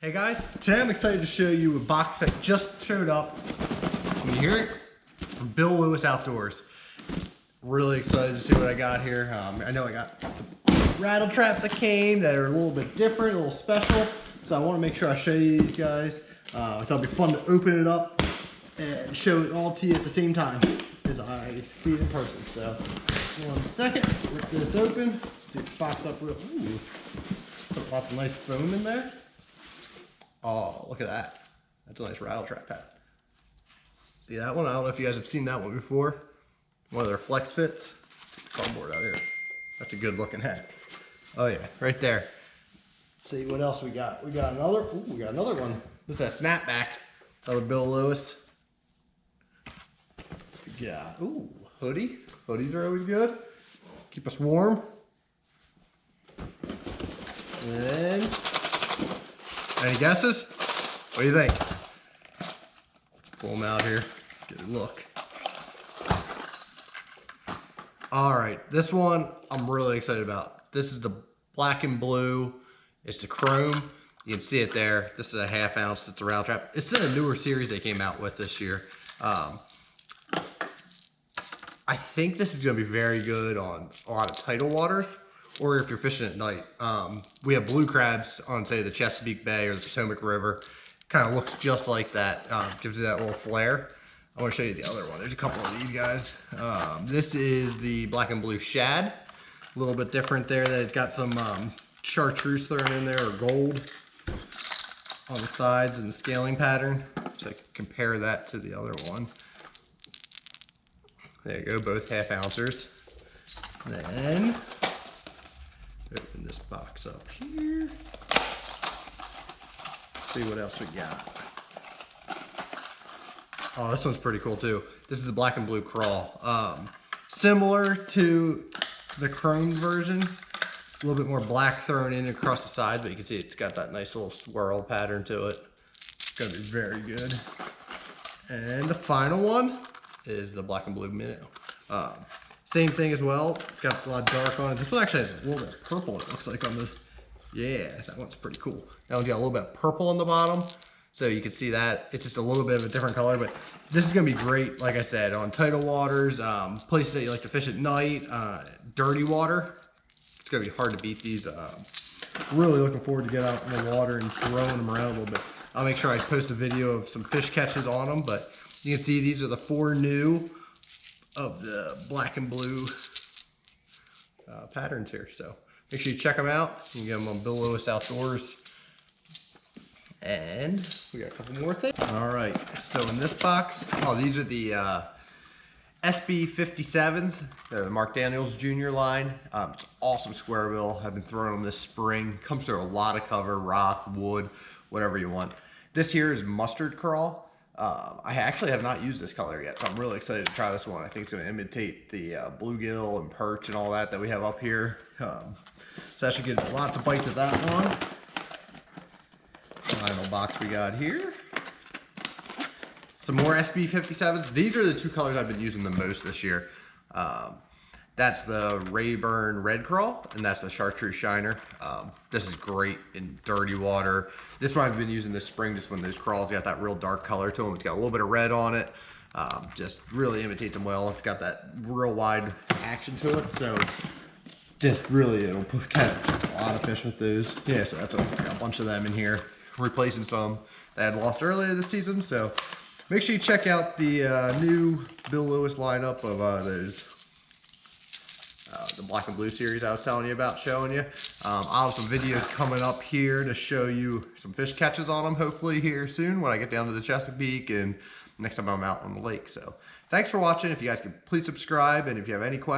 Hey guys, today I'm excited to show you a box that just showed up. Can you hear it? From Bill Lewis Outdoors. Really excited to see what I got here. I know I got some rattle traps that came that are a little bit different, a little special. So I want to make sure I show you these guys. I thought it'd be fun to open it up and show it all to you at the same time as I see it in person. So, 1 second, rip this open. See it's boxed up real. Ooh, put lots of nice foam in there. Oh, look at that. That's a nice rattle trap hat. See that one? I don't know if you guys have seen that one before. One of their flex fits. Cardboard out here. That's a good looking hat. Oh yeah, right there. Let's see what else we got. We got another one. This is a snapback. Another Bill Lewis. We got, hoodie. Hoodies are always good. Keep us warm. And then, any guesses? What do you think? Pull them out here. Get a look. All right, this one I'm really excited about. This is the black and blue. It's the chrome. You can see it there. This is a 1/2 ounce. It's a rattle trap. It's in a newer series they came out with this year. I think this is going to be very good on a lot of tidal waters, or if you're fishing at night. We have blue crabs on, say, the Chesapeake Bay or the Potomac River. Kind of looks just like that. Gives you that little flare. I want to show you the other one. There's a couple of these guys. This is the black and blue shad. A little bit different there. That it's got some chartreuse thrown in there, or gold on the sides and the scaling pattern. So I can compare that to the other one. There you go, both 1/2 ouncers. Then open this box up here. See what else we got. Oh, this one's pretty cool too. This is the black and blue crawl. Similar to the chrome version. A little bit more black thrown in across the side, but you can see it's got that nice little swirl pattern to it. It's gonna be very good. And the final one is the black and blue minnow. Same thing as well. It's got a lot of dark on it. This one actually has a little bit of purple, it looks like, on the, yeah, that one's pretty cool. That one's got a little bit of purple on the bottom. So you can see that. It's just a little bit of a different color, but this is gonna be great, like I said, on tidal waters, places that you like to fish at night, dirty water. It's gonna be hard to beat these. Really looking forward to get out in the water and throwing them around a little bit. I'll make sure I post a video of some fish catches on them, but you can see these are the 4 new of the black and blue patterns here. So make sure you check them out. You can get them on Bill Lewis Outdoors. And we got a couple more things. All right, so in this box, these are the SB-57s. They're the Mark Daniels Jr. line. It's awesome Squarebill. I've been throwing them this spring. Comes through a lot of cover, rock, wood, whatever you want. This here is mustard crawl. I actually have not used this color yet, so I'm really excited to try this one. I think it's going to imitate the bluegill and perch and all that we have up here. So I should get lots of bites with that one. Final box we got here. Some more SB-57s. These are the 2 colors I've been using the most this year. That's the Rayburn Red Crawl, and that's the Chartreuse Shiner. This is great in dirty water. This one I've been using this spring, just when those crawls got that real dark color to them. It's got a little bit of red on it. Just really imitates them well. It's got that real wide action to it, so just really, it'll catch a lot of fish with those. Yeah, so that's got a bunch of them in here, replacing some that I had lost earlier this season. So make sure you check out the new Bill Lewis lineup of those. The black and blue series I was telling you about, showing you. I'll have some videos coming up here to show you some fish catches on them, hopefully here soon when I get down to the Chesapeake and next time I'm out on the lake. So thanks for watching. If you guys could please subscribe, and if you have any questions,